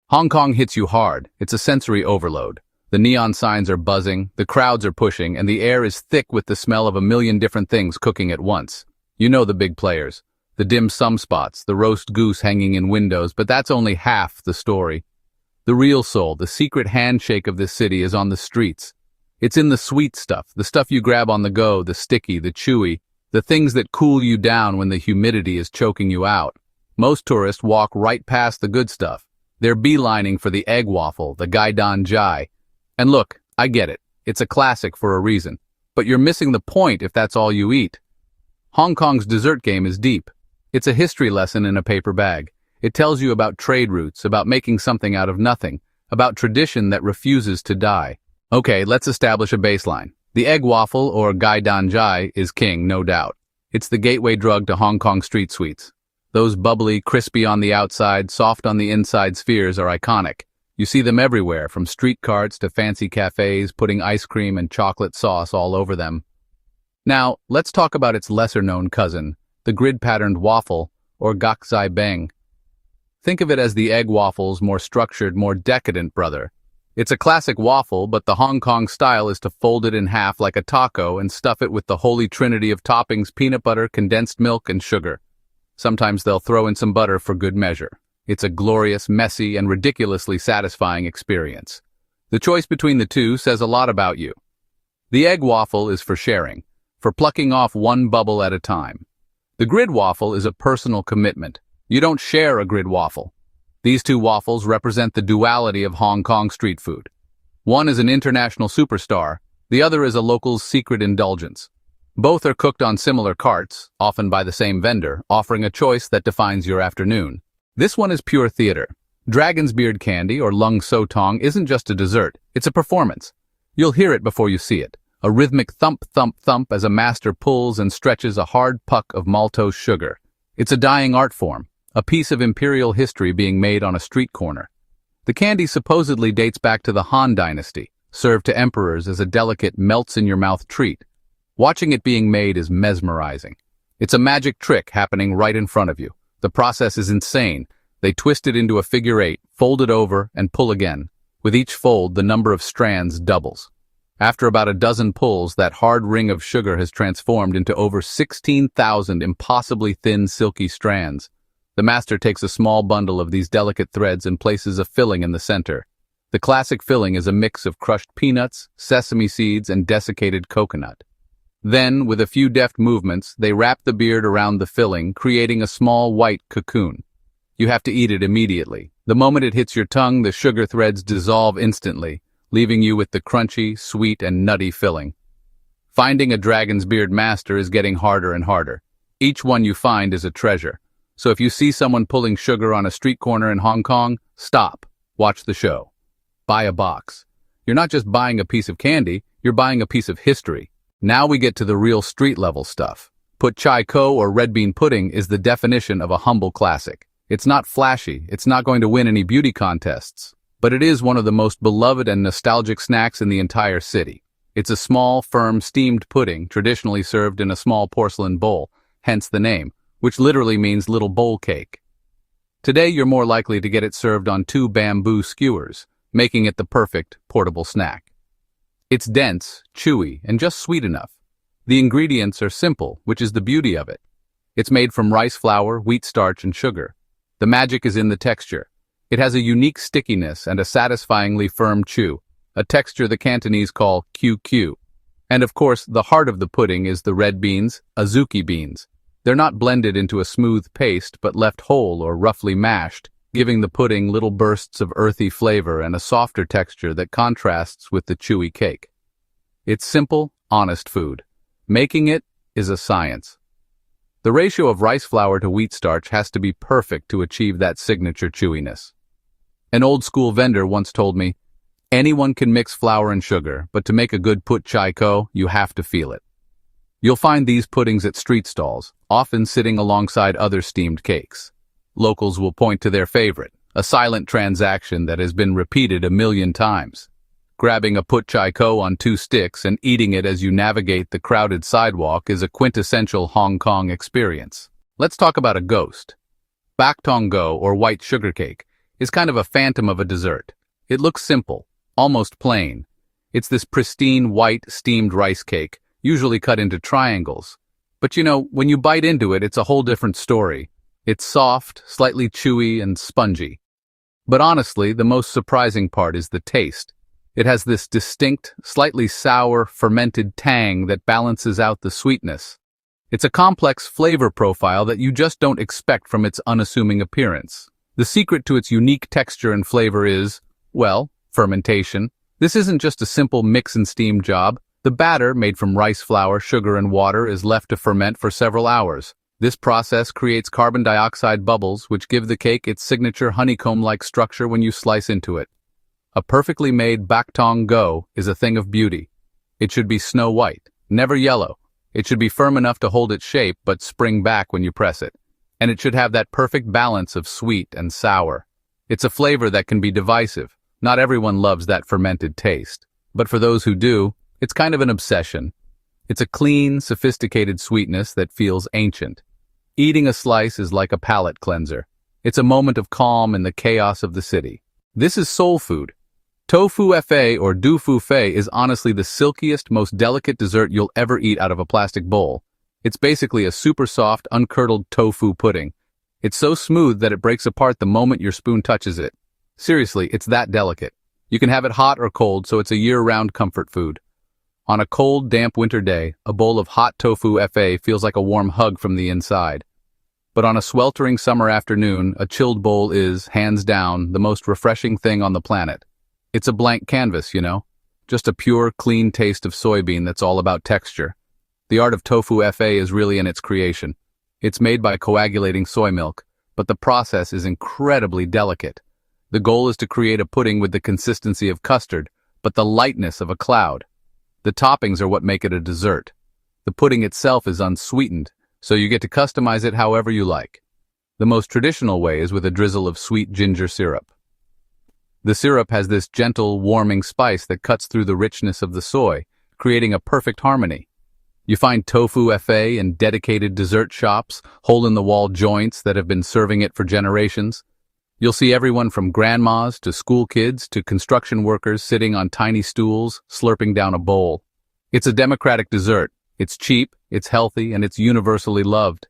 Hong Kong hits you hard. It's a sensory overload. The neon signs are buzzing, the crowds are pushing, and the air is thick with the smell of a million different things cooking at once. You know the big players. The dim sum spots, the roast goose hanging in windows, but that's only half the story. The real soul, the secret handshake of this city is on the streets. It's in the sweet stuff, the stuff you grab on the go, the sticky, the chewy, the things that cool you down when the humidity is choking you out. Most tourists walk right past the good stuff. They're beelining for the egg waffle, the gai dan jai. And look, I get it. It's a classic for a reason. But you're missing the point if that's all you eat. Hong Kong's dessert game is deep. It's a history lesson in a paper bag. It tells you about trade routes, about making something out of nothing, about tradition that refuses to die. Okay, let's establish a baseline. The egg waffle, or gai dan jai, is king, no doubt. It's the gateway drug to Hong Kong street sweets. Those bubbly, crispy on the outside, soft on the inside spheres are iconic. You see them everywhere, from street carts to fancy cafes, putting ice cream and chocolate sauce all over them. Now, let's talk about its lesser-known cousin, the grid-patterned waffle, or gak zai beng. Think of it as the egg waffle's more structured, more decadent brother. It's a classic waffle, but the Hong Kong style is to fold it in half like a taco and stuff it with the holy trinity of toppings: peanut butter, condensed milk, and sugar. Sometimes they'll throw in some butter for good measure. It's a glorious, messy, and ridiculously satisfying experience. The choice between the two says a lot about you. The egg waffle is for sharing, for plucking off one bubble at a time. The grid waffle is a personal commitment. You don't share a grid waffle. These two waffles represent the duality of Hong Kong street food. One is an international superstar, the other is a local's secret indulgence. Both are cooked on similar carts, often by the same vendor, offering a choice that defines your afternoon. This one is pure theater. Dragon's beard candy, or lung so tong, isn't just a dessert, it's a performance. You'll hear it before you see it. A rhythmic thump, thump, thump as a master pulls and stretches a hard puck of maltose sugar. It's a dying art form, a piece of imperial history being made on a street corner. The candy supposedly dates back to the Han Dynasty, served to emperors as a delicate melts-in-your-mouth treat. Watching it being made is mesmerizing. It's a magic trick happening right in front of you. The process is insane. They twist it into a figure eight, fold it over, and pull again. With each fold, the number of strands doubles. After about a dozen pulls, that hard ring of sugar has transformed into over 16,000 impossibly thin, silky strands. The master takes a small bundle of these delicate threads and places a filling in the center. The classic filling is a mix of crushed peanuts, sesame seeds, and desiccated coconut. Then, with a few deft movements, they wrap the beard around the filling, creating a small white cocoon. You have to eat it immediately. The moment it hits your tongue, the sugar threads dissolve instantly, leaving you with the crunchy, sweet, and nutty filling. Finding a dragon's beard master is getting harder and harder. Each one you find is a treasure. So if you see someone pulling sugar on a street corner in Hong Kong, stop, watch the show. Buy a box. You're not just buying a piece of candy, you're buying a piece of history. Now we get to the real street-level stuff. Put chai ko, or red bean pudding, is the definition of a humble classic. It's not flashy, it's not going to win any beauty contests, but it is one of the most beloved and nostalgic snacks in the entire city. It's a small, firm, steamed pudding, traditionally served in a small porcelain bowl, hence the name, which literally means little bowl cake. Today you're more likely to get it served on 2 bamboo skewers, making it the perfect portable snack. It's dense, chewy, and just sweet enough. The ingredients are simple, which is the beauty of it. It's made from rice flour, wheat starch, and sugar. The magic is in the texture. It has a unique stickiness and a satisfyingly firm chew, a texture the Cantonese call QQ. And of course, the heart of the pudding is the red beans, azuki beans. They're not blended into a smooth paste, but left whole or roughly mashed, giving the pudding little bursts of earthy flavor and a softer texture that contrasts with the chewy cake. It's simple, honest food. Making it is a science. The ratio of rice flour to wheat starch has to be perfect to achieve that signature chewiness. An old-school vendor once told me, anyone can mix flour and sugar, but to make a good put chai ko, you have to feel it. You'll find these puddings at street stalls, often sitting alongside other steamed cakes. Locals will point to their favorite, a silent transaction that has been repeated 1,000,000 times. Grabbing a put chai ko on 2 sticks and eating it as you navigate the crowded sidewalk is a quintessential Hong Kong experience. Let's talk about a ghost. Bak tong go, or white sugar cake. is kind of a phantom of a dessert. It looks simple, almost plain. It's this pristine white steamed rice cake, usually cut into triangles. But when you bite into it, it's a whole different story. It's soft, slightly chewy, and spongy. But honestly, the most surprising part is the taste. It has this distinct, slightly sour, fermented tang that balances out the sweetness. It's a complex flavor profile that you just don't expect from its unassuming appearance. The secret to its unique texture and flavor is, well, fermentation. This isn't just a simple mix and steam job. The batter, made from rice flour, sugar, and water, is left to ferment for several hours. This process creates carbon dioxide bubbles, which give the cake its signature honeycomb-like structure when you slice into it. A perfectly made baktong go is a thing of beauty. It should be snow white, never yellow. It should be firm enough to hold its shape but spring back when you press it. And it should have that perfect balance of sweet and sour. It's a flavor that can be divisive. Not everyone loves that fermented taste. But for those who do, it's kind of an obsession. It's a clean, sophisticated sweetness that feels ancient. Eating a slice is like a palate cleanser. It's a moment of calm in the chaos of the city. This is soul food. Tofu fa or doufu fei is honestly the silkiest, most delicate dessert you'll ever eat out of a plastic bowl. It's basically a super soft, uncurdled tofu pudding. It's so smooth that it breaks apart the moment your spoon touches it. Seriously, it's that delicate. You can have it hot or cold, so it's a year-round comfort food. On a cold, damp winter day, a bowl of hot tofu fa feels like a warm hug from the inside. But on a sweltering summer afternoon, a chilled bowl is, hands down, the most refreshing thing on the planet. It's a blank canvas, just a pure, clean taste of soybean that's all about texture. The art of tofu fa is really in its creation. It's made by coagulating soy milk, but the process is incredibly delicate. The goal is to create a pudding with the consistency of custard, but the lightness of a cloud. The toppings are what make it a dessert. The pudding itself is unsweetened, so you get to customize it however you like. The most traditional way is with a drizzle of sweet ginger syrup. The syrup has this gentle, warming spice that cuts through the richness of the soy, creating a perfect harmony. You find tofu fa in dedicated dessert shops, hole-in-the-wall joints that have been serving it for generations. You'll see everyone from grandmas to school kids to construction workers sitting on tiny stools, slurping down a bowl. It's a democratic dessert. It's cheap, it's healthy, and it's universally loved.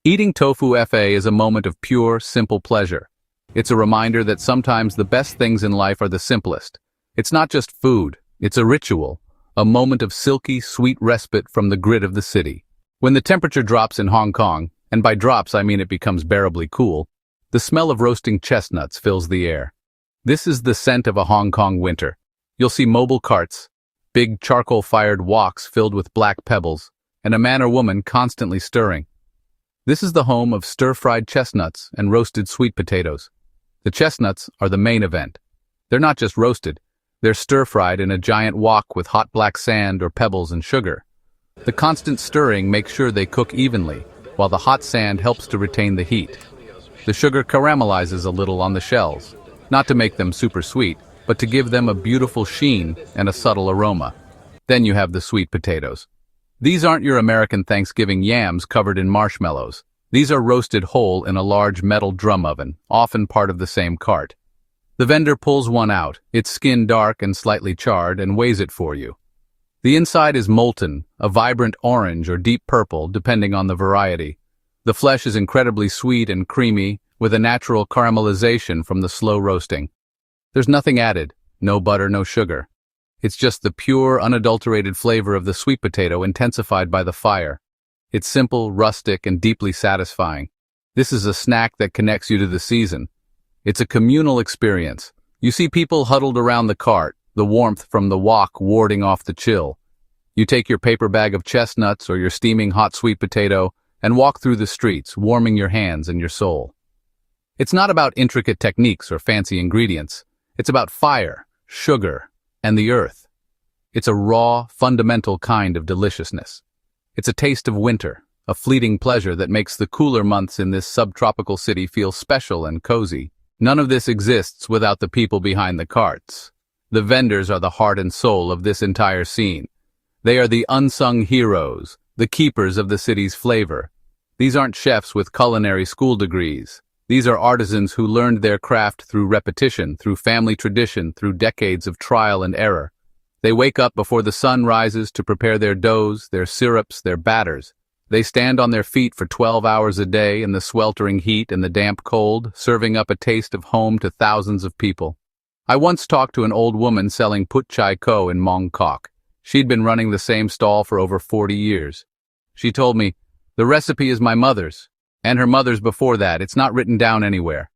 Eating tofu fa is a moment of pure, simple pleasure. It's a reminder that sometimes the best things in life are the simplest. It's not just food, it's a ritual, a moment of silky, sweet respite from the grit of the city. When the temperature drops in Hong Kong, and by drops I mean it becomes bearably cool, the smell of roasting chestnuts fills the air. This is the scent of a Hong Kong winter. You'll see mobile carts, big charcoal-fired woks filled with black pebbles, and a man or woman constantly stirring. This is the home of stir-fried chestnuts and roasted sweet potatoes. The chestnuts are the main event. They're not just roasted, they're stir-fried in a giant wok with hot black sand or pebbles and sugar. The constant stirring makes sure they cook evenly, while the hot sand helps to retain the heat. The sugar caramelizes a little on the shells, not to make them super sweet, but to give them a beautiful sheen and a subtle aroma. Then you have the sweet potatoes. These aren't your American Thanksgiving yams covered in marshmallows. These are roasted whole in a large metal drum oven, often part of the same cart. The vendor pulls one out, its skin dark and slightly charred, and weighs it for you. The inside is molten, a vibrant orange or deep purple, depending on the variety. The flesh is incredibly sweet and creamy, with a natural caramelization from the slow roasting. There's nothing added, no butter, no sugar. It's just the pure, unadulterated flavor of the sweet potato intensified by the fire. It's simple, rustic, and deeply satisfying. This is a snack that connects you to the season. It's a communal experience. You see people huddled around the cart, the warmth from the wok warding off the chill. You take your paper bag of chestnuts or your steaming hot sweet potato and walk through the streets, warming your hands and your soul. It's not about intricate techniques or fancy ingredients. It's about fire, sugar, and the earth. It's a raw, fundamental kind of deliciousness. It's a taste of winter, a fleeting pleasure that makes the cooler months in this subtropical city feel special and cozy. None of this exists without the people behind the carts. The vendors are the heart and soul of this entire scene. They are the unsung heroes, the keepers of the city's flavor. These aren't chefs with culinary school degrees. These are artisans who learned their craft through repetition, through family tradition, through decades of trial and error. They wake up before the sun rises to prepare their doughs, their syrups, their batters. They stand on their feet for 12 hours a day in the sweltering heat and the damp cold, serving up a taste of home to thousands of people. I once talked to an old woman selling put chai ko in Mong Kok. She'd been running the same stall for over 40 years. She told me, "The recipe is my mother's, and her mother's before that. It's not written down anywhere."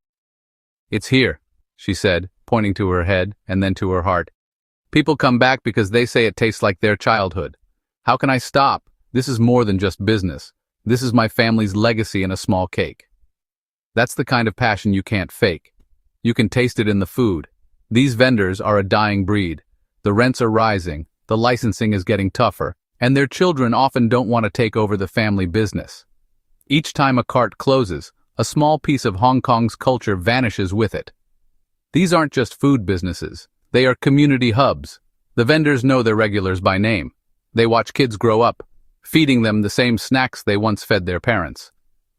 "It's here," she said, pointing to her head and then to her heart. "People come back because they say it tastes like their childhood. How can I stop? This is more than just business. This is my family's legacy in a small cake." That's the kind of passion you can't fake. You can taste it in the food. These vendors are a dying breed. The rents are rising, the licensing is getting tougher, and their children often don't want to take over the family business. Each time a cart closes, a small piece of Hong Kong's culture vanishes with it. These aren't just food businesses. They are community hubs. The vendors know their regulars by name. They watch kids grow up, feeding them the same snacks they once fed their parents.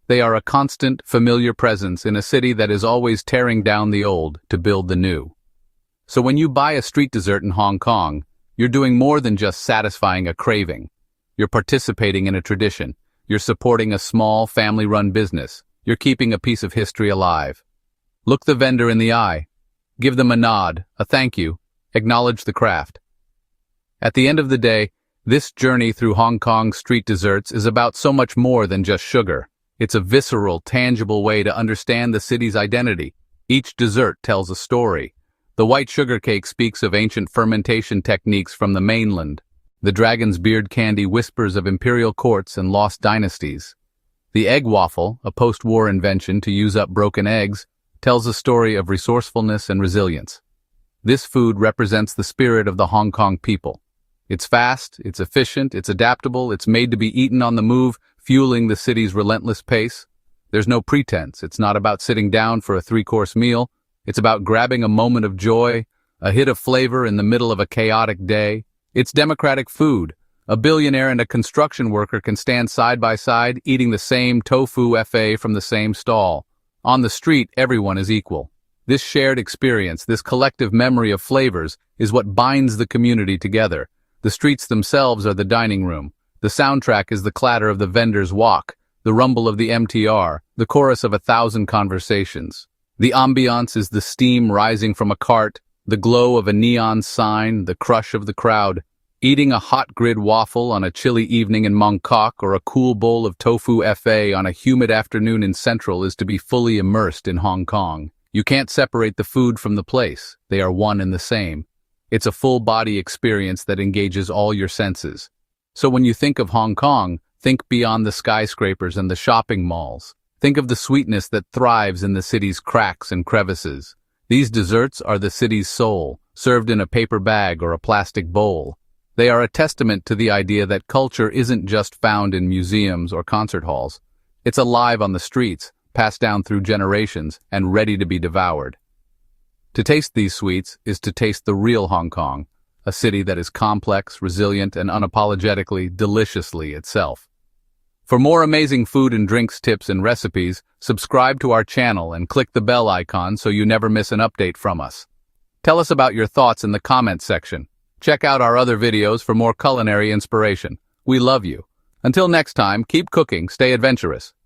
They are a constant, familiar presence in a city that is always tearing down the old to build the new. So when you buy a street dessert in Hong Kong, you're doing more than just satisfying a craving. You're participating in a tradition. You're supporting a small, family-run business. You're keeping a piece of history alive. Look the vendor in the eye. Give them a nod, a thank you. Acknowledge the craft. At the end of the day, this journey through Hong Kong's street desserts is about so much more than just sugar. It's a visceral, tangible way to understand the city's identity. Each dessert tells a story. The white sugar cake speaks of ancient fermentation techniques from the mainland. The dragon's beard candy whispers of imperial courts and lost dynasties. The egg waffle, a post-war invention to use up broken eggs, tells a story of resourcefulness and resilience. This food represents the spirit of the Hong Kong people. It's fast, it's efficient, it's adaptable, it's made to be eaten on the move, fueling the city's relentless pace. There's no pretense. It's not about sitting down for a three-course meal. It's about grabbing a moment of joy, a hit of flavor in the middle of a chaotic day. It's democratic food. A billionaire and a construction worker can stand side by side, eating the same tofu FA from the same stall. On the street, everyone is equal. This shared experience, this collective memory of flavors, is what binds the community together. The streets themselves are the dining room. The soundtrack is the clatter of the vendor's walk, the rumble of the MTR, the chorus of 1,000 conversations. The ambiance is the steam rising from a cart, the glow of a neon sign, the crush of the crowd. Eating a hot grid waffle on a chilly evening in Mong Kok or a cool bowl of tofu FA on a humid afternoon in Central is to be fully immersed in Hong Kong. You can't separate the food from the place. They are one and the same. It's a full-body experience that engages all your senses. So when you think of Hong Kong, think beyond the skyscrapers and the shopping malls. Think of the sweetness that thrives in the city's cracks and crevices. These desserts are the city's soul, served in a paper bag or a plastic bowl. They are a testament to the idea that culture isn't just found in museums or concert halls. It's alive on the streets, passed down through generations, and ready to be devoured. To taste these sweets is to taste the real Hong Kong, a city that is complex, resilient, and unapologetically, deliciously itself. For more amazing food and drinks tips and recipes, subscribe to our channel and click the bell icon so you never miss an update from us. Tell us about your thoughts in the comments section. Check out our other videos for more culinary inspiration. We love you. Until next time, keep cooking, stay adventurous.